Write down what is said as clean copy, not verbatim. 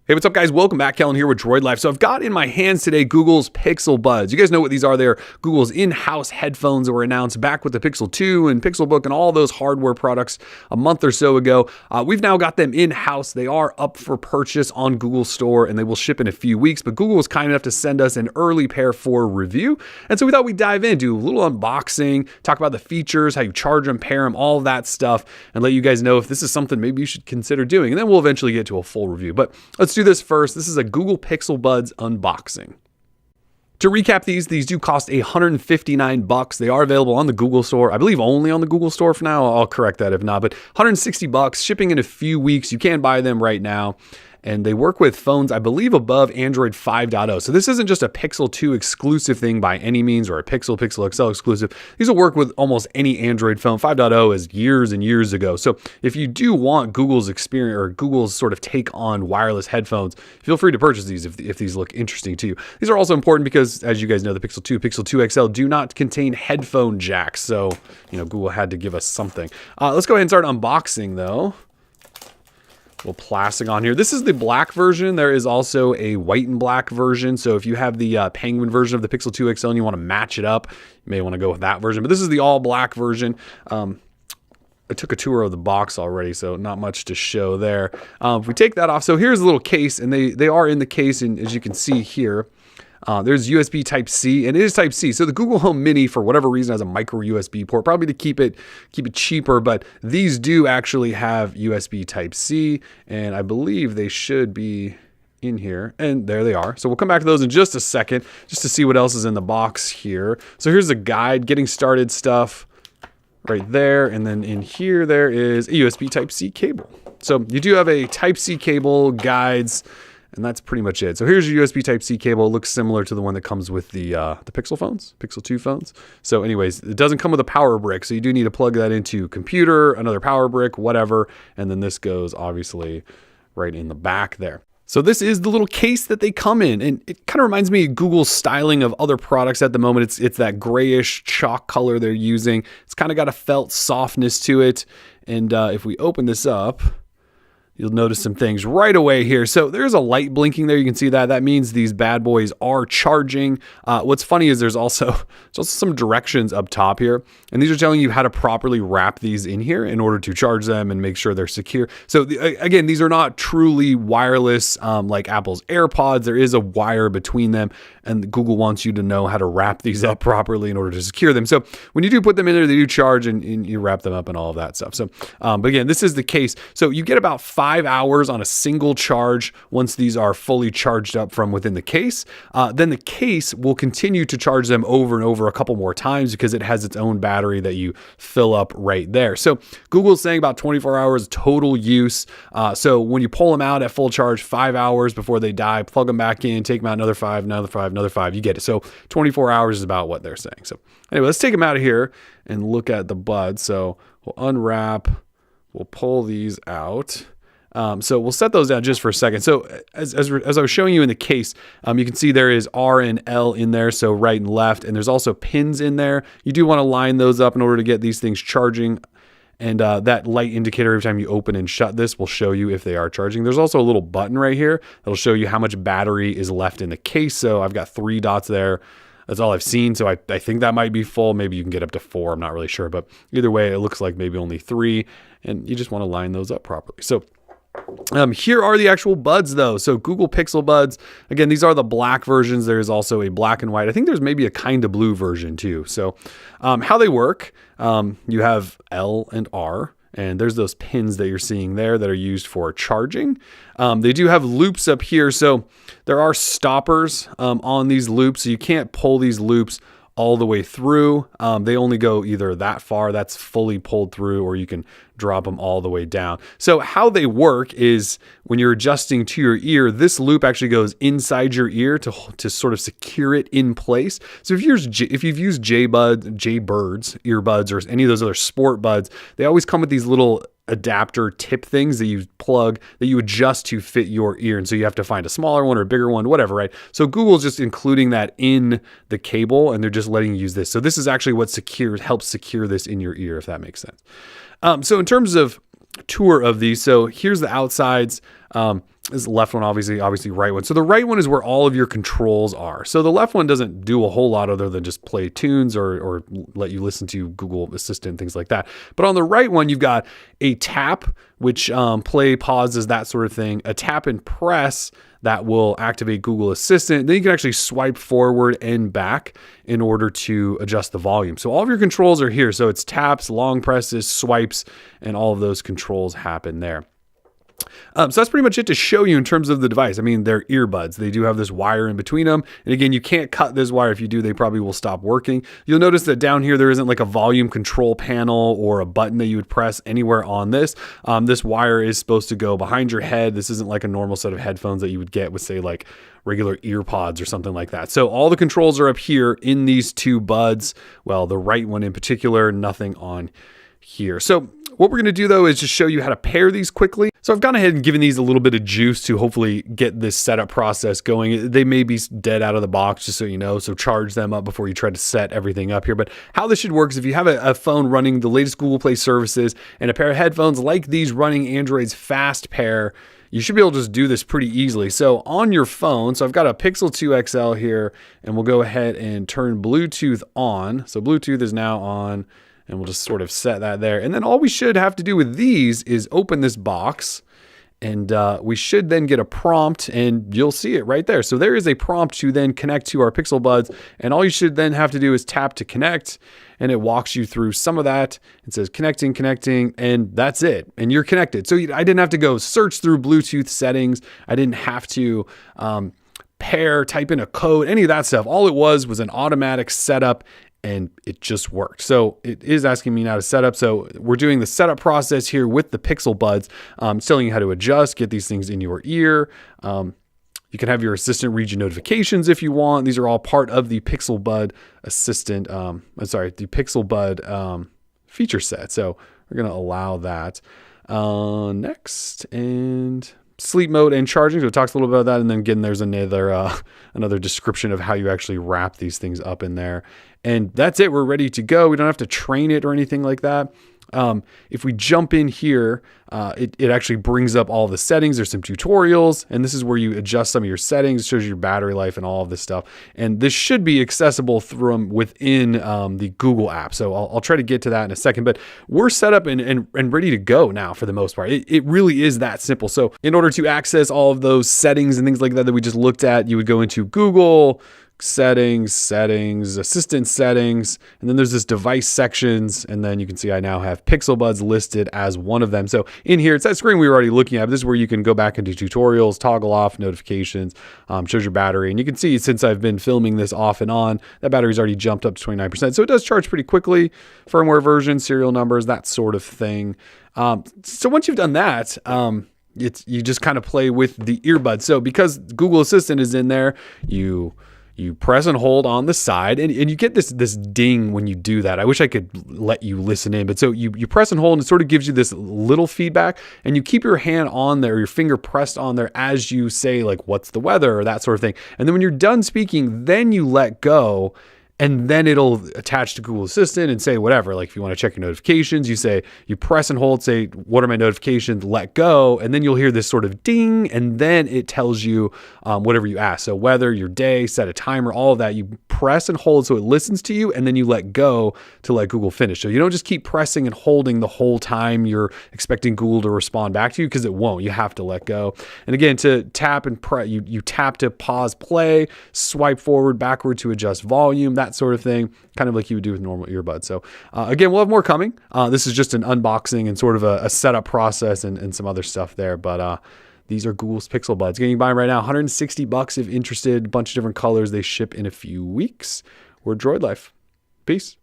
Hey, what's up guys? Welcome back. Kellen here with Droid Life. So I've got in my hands today Google's Pixel Buds. You guys know what these are. They're Google's in-house headphones that were announced back with the Pixel 2 and Pixel Book and all those hardware products a month or so ago. We've now got them in-house. They are up for purchase on Google Store and they will ship in a few weeks, but Google was kind enough to send us an early pair for review. And so we thought we'd dive in, do a little unboxing, talk about the features, how you charge them, pair them, all that stuff, and let you guys know if this is something maybe you should consider doing. And then we'll eventually get to a full review. But let's do this first. This is a Google Pixel Buds unboxing. To recap, these do cost $159. They are available on the Google Store. I believe only on the Google Store for now. I'll correct that if not, but $160, shipping in a few weeks. You can buy them right now. And they work with phones, I believe, above Android 5.0. So this isn't just a Pixel 2 exclusive thing by any means, or a Pixel XL exclusive. These will work with almost any Android phone. 5.0 is years and years ago. So if you do want Google's experience or Google's sort of take on wireless headphones, feel free to purchase these if these look interesting to you. These are also important because, as you guys know, the Pixel 2, Pixel 2 XL do not contain headphone jacks. So, Google had to give us something. Let's go ahead and start unboxing though. Little plastic on here. This is the black version. There is also a white and black version. So if you have the penguin version of the Pixel 2 XL and you want to match it up, you may want to go with that version. But this is the all black version. I took a tour of the box already, so not much to show there. If we take that off, so here's a little case, and they are in the case, and as you can see here, there's USB Type-C, and it is Type-C. So the Google Home Mini, for whatever reason, has a micro USB port, probably to keep it cheaper, but these do actually have USB Type-C, and I believe they should be in here, and there they are. So we'll come back to those in just a second, just to see what else is in the box here. So here's the guide, getting started stuff right there, and then in here there is a USB Type-C cable. So you do have a Type-C cable, guides, and that's pretty much it. So here's your USB Type-C cable. It looks similar to the one that comes with the Pixel phones, Pixel 2 phones. So anyways, it doesn't come with a power brick. So you do need to plug that into computer, another power brick, whatever. And then this goes obviously right in the back there. So this is the little case that they come in, and it kind of reminds me of Google's styling of other products at the moment. It's that grayish chalk color they're using. It's kind of got a felt softness to it. And if we open this up, you'll notice some things right away here. So there's a light blinking there. You can see that. That means these bad boys are charging. What's funny is there's also some directions up top here. And these are telling you how to properly wrap these in here in order to charge them and make sure they're secure. So again, these are not truly wireless like Apple's AirPods. There is a wire between them. And Google wants you to know how to wrap these up properly in order to secure them. So when you do put them in there, they do charge and you wrap them up and all of that stuff. So, but again, this is the case. So you get about 5 hours on a single charge once these are fully charged up from within the case. Then the case will continue to charge them over and over a couple more times because it has its own battery that you fill up right there. So Google's saying about 24 hours total use. So when you pull them out at full charge, 5 hours before they die, plug them back in, take them out another 5, another 5, you get it. So 24 hours is about what they're saying. So anyway, let's take them out of here and look at the buds. So we'll unwrap, we'll pull these out. So we'll set those down just for a second. So as I was showing you in the case, you can see there is R and L in there, so right and left, and there's also pins in there. You do want to line those up in order to get these things charging. And that light indicator every time you open and shut this will show you if they are charging. There's also a little button right here that'll show you how much battery is left in the case. So I've got 3 dots there. That's all I've seen. So I think that might be full. Maybe you can get up to 4. I'm not really sure. But either way, it looks like maybe only 3. And you just want to line those up properly. So here are the actual buds though. So Google Pixel Buds, again, these are the black versions. There is also a black and white. I think there's maybe a kind of blue version too. So how they work, you have L and R, and there's those pins that you're seeing there that are used for charging. They do have loops up here. So there are stoppers on these loops. So you can't pull these loops all the way through. They only go either that far, that's fully pulled through, or you can drop them all the way down. So how they work is when you're adjusting to your ear, this loop actually goes inside your ear to sort of secure it in place. So if you've used J-Birds earbuds or any of those other sport buds, they always come with these little adapter tip things that you plug, that you adjust to fit your ear. And so you have to find a smaller one or a bigger one, whatever, right? So Google's just including that in the cable, and they're just letting you use this. So this is actually what helps secure this in your ear, if that makes sense. So in terms of tour of these, so here's the outsides. This is the left one, obviously right one. So the right one is where all of your controls are. So the left one doesn't do a whole lot other than just play tunes or let you listen to Google Assistant, things like that. But on the right one, you've got a tap, which play, pauses, that sort of thing. A tap and press that will activate Google Assistant. Then you can actually swipe forward and back in order to adjust the volume. So all of your controls are here. So it's taps, long presses, swipes, and all of those controls happen there. So that's pretty much it to show you in terms of the device. I mean, they're earbuds. They do have this wire in between them. And again, you can't cut this wire. If you do, they probably will stop working. You'll notice that down here, there isn't like a volume control panel or a button that you would press anywhere on this. This wire is supposed to go behind your head. This isn't like a normal set of headphones that you would get with, say, like regular ear pods or something like that. So all the controls are up here in these two buds. Well, the right one in particular, nothing on here. So what we're going to do though is just show you how to pair these quickly. So I've gone ahead and given these a little bit of juice to hopefully get this setup process going. They may be dead out of the box, just so you know, so charge them up before you try to set everything up here. But how this should work is if you have a phone running the latest Google Play services and a pair of headphones like these running Android's fast pair, you should be able to just do this pretty easily. So on your phone, so I've got a Pixel 2 XL here, and we'll go ahead and turn Bluetooth on. So Bluetooth is now on. And we'll just sort of set that there. And then all we should have to do with these is open this box. And we should then get a prompt, and you'll see it right there. So there is a prompt to then connect to our Pixel Buds. And all you should then have to do is tap to connect. And it walks you through some of that. It says connecting, and that's it. And you're connected. So I didn't have to go search through Bluetooth settings. I didn't have to pair, type in a code, any of that stuff. All it was an automatic setup. And it just worked. So it is asking me now to set up. So we're doing the setup process here with the Pixel Buds. It's telling you how to adjust, get these things in your ear. You can have your assistant read your notifications if you want. These are all part of the Pixel Bud Assistant. the Pixel Bud feature set. So we're going to allow that. Next, and sleep mode and charging. So it talks a little bit about that. And then again, there's another description of how you actually wrap these things up in there. And that's it. We're ready to go. We don't have to train it or anything like that. If we jump in here, it actually brings up all the settings. There's some tutorials, and this is where you adjust some of your settings. It shows you your battery life and all of this stuff. And this should be accessible from within the Google app. So I'll try to get to that in a second, but we're set up and ready to go now for the most part. It really is that simple. So in order to access all of those settings and things like that we just looked at, you would go into Google, settings, assistant settings, and then there's this device sections, and then you can see I now have Pixel Buds listed as one of them. So in here, it's that screen we were already looking at, but this is where you can go back into tutorials, toggle off notifications, shows your battery, and you can see since I've been filming this off and on, that battery's already jumped up to 29%. So it does charge pretty quickly, firmware version, serial numbers, that sort of thing. So once you've done that, you just kind of play with the earbuds. So because Google Assistant is in there, you press and hold on the side, and you get this ding when you do that. I wish I could let you listen in, but so you press and hold, and it sort of gives you this little feedback, and you keep your hand on there, or your finger pressed on there as you say, like, what's the weather, or that sort of thing. And then when you're done speaking, then you let go, and then it'll attach to Google Assistant and say whatever. Like if you want to check your notifications, you press and hold, say, what are my notifications? Let go. And then you'll hear this sort of ding. And then it tells you whatever you ask. So weather, your day, set a timer, all of that. You press and hold so it listens to you, and then you let go to let Google finish. So you don't just keep pressing and holding the whole time you're expecting Google to respond back to you, because it won't. You have to let go. And again, to tap and press, you tap to pause play, swipe forward, backward to adjust volume, that sort of thing, kind of like you would do with normal earbuds. So again, we'll have more coming. This is just an unboxing and sort of a setup process and some other stuff there. But these are Google's Pixel Buds. You can buy them right now, $160 if interested. A bunch of different colors. They ship in a few weeks. We're Droid Life. Peace.